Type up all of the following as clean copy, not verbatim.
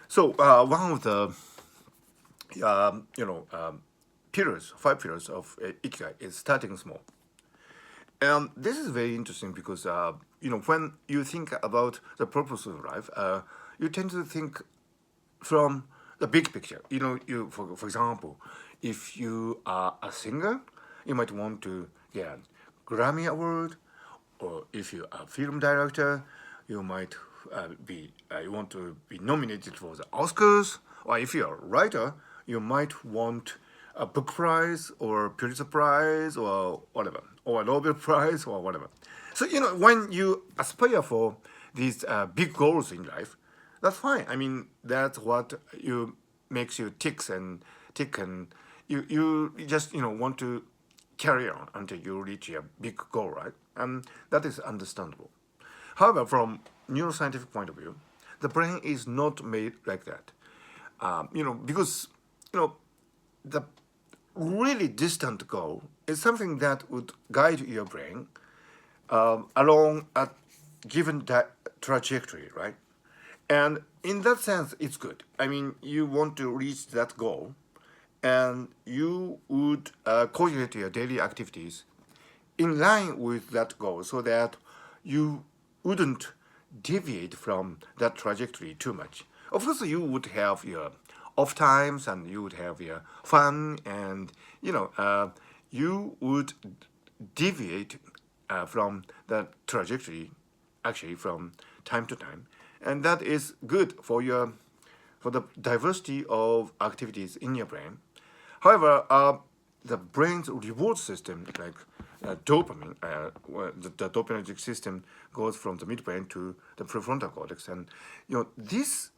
So one of the um, you know um, pillars, 5 pillars of Ikigai is starting small. And this is very interesting because when you think about the purpose of life, you tend to think from the big picture. You for example, if you are a singer, you might want to get a Grammy award, or if you are a film director, you might you want to be nominated for the Oscars, or if you're a writer, you might want a book prize or Pulitzer Prize or whatever, or a Nobel Prize or whatever. So when you aspire for these big goals in life, that's fine. I mean, that's what you makes you tick, and you just want to carry on until you reach a big goal, right? And that is understandable. However, from neuroscientific point of view, the brain is not made like that. Because you know the really distant goal is something that would guide your brain along a given trajectory, right? And in that sense, it's good. I mean, you want to reach that goal, and you would coordinate your daily activities in line with that goal so that you wouldn't deviate from that trajectory too much. Of course, you would have your off times and you would have your fun, and you would deviate from that trajectory actually from time to time, and that is good for the diversity of activities in your brain. However, the brain's reward system, like dopamine, the dopaminergic system goes from the midbrain to the prefrontal cortex, and this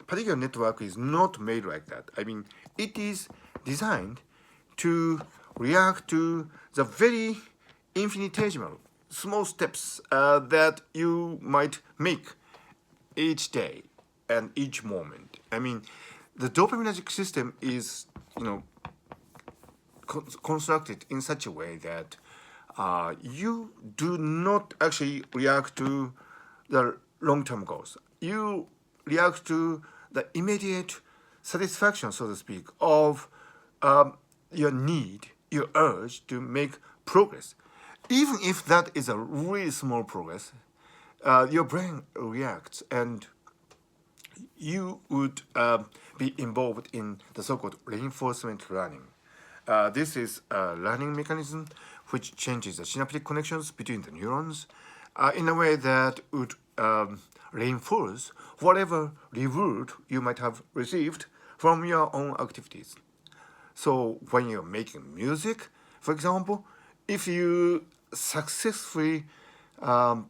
particular network is not made like that. I mean, it is designed to react to the very infinitesimal small steps that you might make each day and each moment. I mean, the dopaminergic system is, constructed in such a way that you do not actually react to the long-term goals. You react to the immediate satisfaction, so to speak, of your need, your urge to make progress. Even if that is a really small progress, your brain reacts, and you would be involved in the so-called reinforcement learning. This is a learning mechanism which changes the synaptic connections between the neurons in a way that would reinforce whatever reward you might have received from your own activities. So when you're making music, for example, if you successfully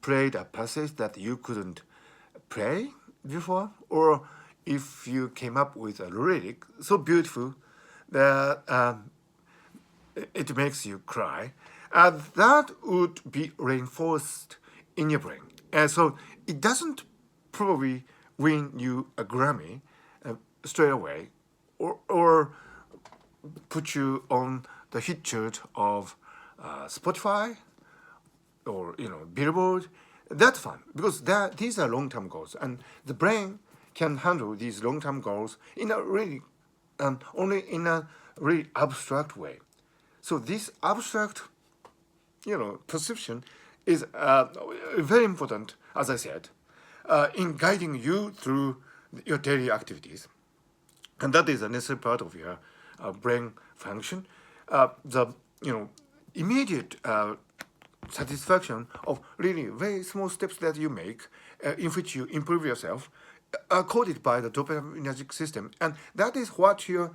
played a passage that you couldn't play before, or if you came up with a lyric so beautiful that it makes you cry, that would be reinforced in your brain. And so it doesn't probably win you a Grammy straight away, or put you on the hit chart of Spotify or Billboard. That's fun because these are long-term goals, and the brain can handle these long-term goals in a really only in a really abstract way. So this abstract, perception is very important, as I said, in guiding you through your daily activities, and that is a necessary part of your brain function. The immediate satisfaction of really very small steps that you make in which you improve yourself are coded by the dopaminergic system, and that is what your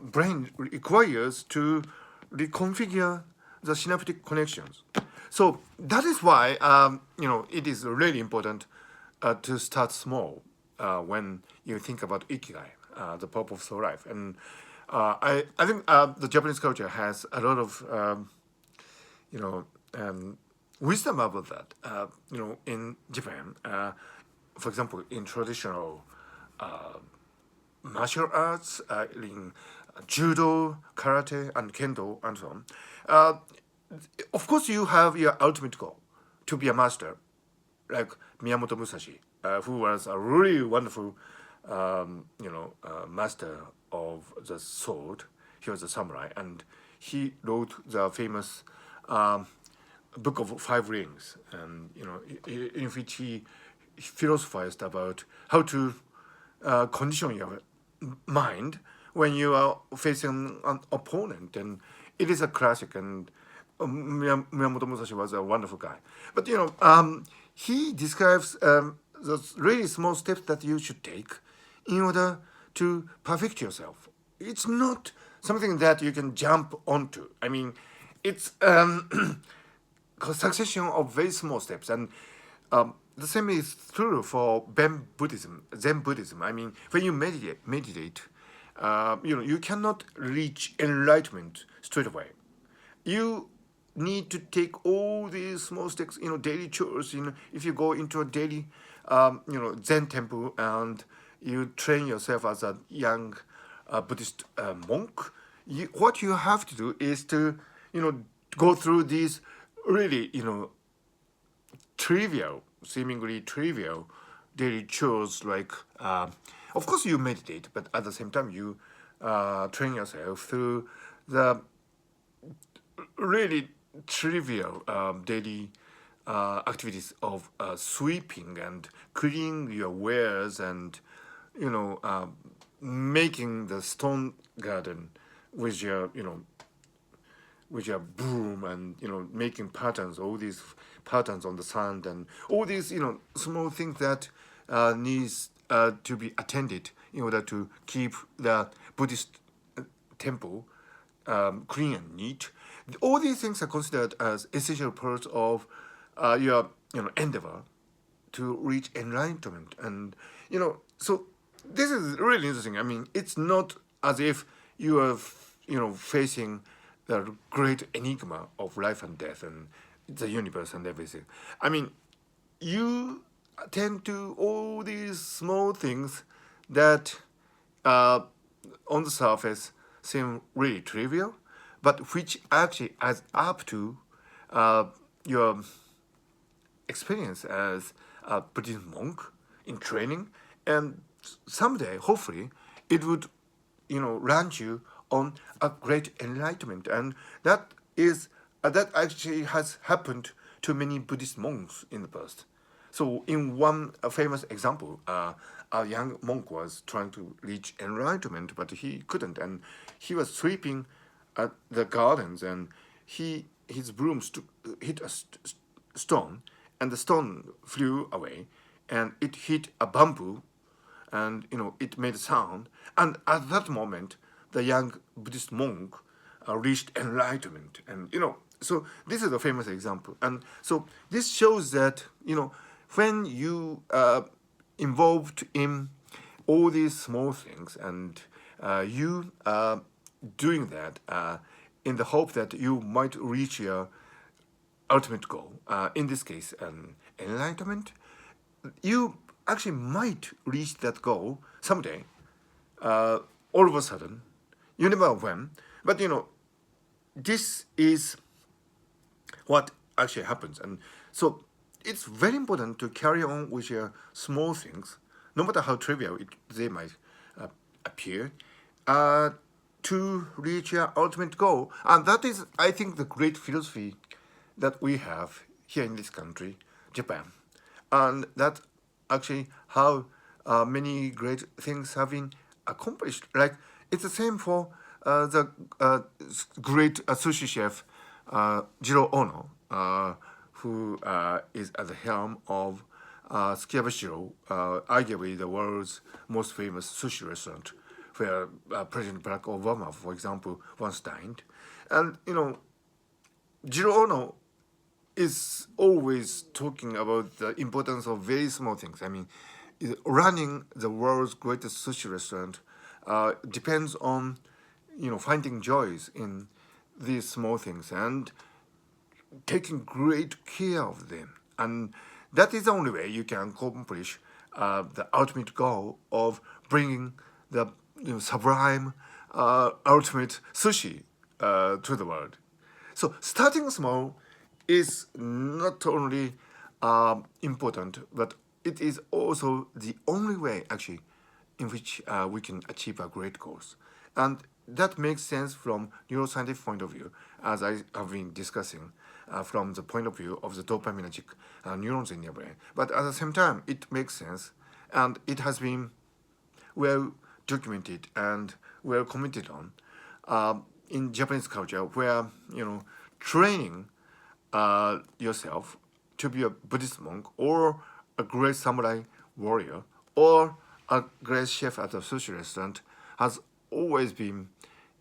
brain requires to reconfigure the synaptic connections. So that is why it is really important to start small when you think about ikigai, the purpose of life. And I think the Japanese culture has a lot of you know wisdom about that. In Japan, for example, in traditional martial arts, in judo, karate, and kendo, and so on. Of course, you have your ultimate goal to be a master, like Miyamoto Musashi, who was a really wonderful master of the sword. He was a samurai, and he wrote the famous Book of Five Rings, and in which he philosophized about how to condition your mind when you are facing an opponent, and it is a classic. And Miyamoto Musashi was a wonderful guy, but he describes the really small steps that you should take in order to perfect yourself. It's not something that you can jump onto. I mean, it's a succession of very small steps, and the same is true for Zen Buddhism. I mean, when you meditate, you cannot reach enlightenment straight away. You need to take all these small steps, daily chores. If you go into a daily, Zen temple and you train yourself as a young Buddhist monk, what you have to do is to, go through these really, seemingly trivial daily chores like, of course, you meditate, but at the same time, you train yourself through the really trivial daily activities of sweeping and cleaning your wares and making the stone garden with your broom and making patterns, all these patterns on the sand and all these small things that needs to be attended in order to keep the Buddhist temple clean and neat. All these things are considered as essential parts of your endeavor to reach enlightenment. And so this is really interesting. I mean, it's not as if you are facing the great enigma of life and death and the universe and everything. I mean, you tend to all these small things that on the surface seem really trivial, but which actually adds up to your experience as a Buddhist monk in training, and someday, hopefully, it would, land you on a great enlightenment, and that actually has happened to many Buddhist monks in the past. So, in one famous example, a young monk was trying to reach enlightenment, but he couldn't, and he was sweeping the gardens, and his broom hit a stone, and the stone flew away, and it hit a bamboo, and it made a sound, and at that moment, the young Buddhist monk reached enlightenment, and so this is a famous example, and so this shows that when you involved in all these small things, and you doing that in the hope that you might reach your ultimate goal, in this case, enlightenment, you actually might reach that goal someday, all of a sudden. You never know when, but this is what actually happens. And so it's very important to carry on with your small things, no matter how trivial they might appear, to reach your ultimate goal. And that is, I think, the great philosophy that we have here in this country, Japan. And that's actually how many great things have been accomplished. Like, it's the same for the great sushi chef Jiro Ono, who is at the helm of Tsukiyabashiro, arguably the world's most famous sushi restaurant, where President Barack Obama, for example, once dined. And, Jiro Ono is always talking about the importance of very small things. I mean, running the world's greatest sushi restaurant depends on, finding joys in these small things and taking great care of them. And that is the only way you can accomplish the ultimate goal of bringing the sublime ultimate sushi to the world. So starting small is not only important, but it is also the only way, actually, in which we can achieve a great goals. And that makes sense from neuroscientific point of view, as I have been discussing, from the point of view of the dopaminergic neurons in your brain. But at the same time, it makes sense, and it has been well documented and well commented on in Japanese culture, where training yourself to be a Buddhist monk or a great samurai warrior or a great chef at a sushi restaurant has always been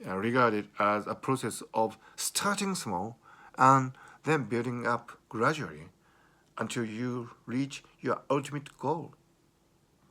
regarded as a process of starting small and then building up gradually until you reach your ultimate goal.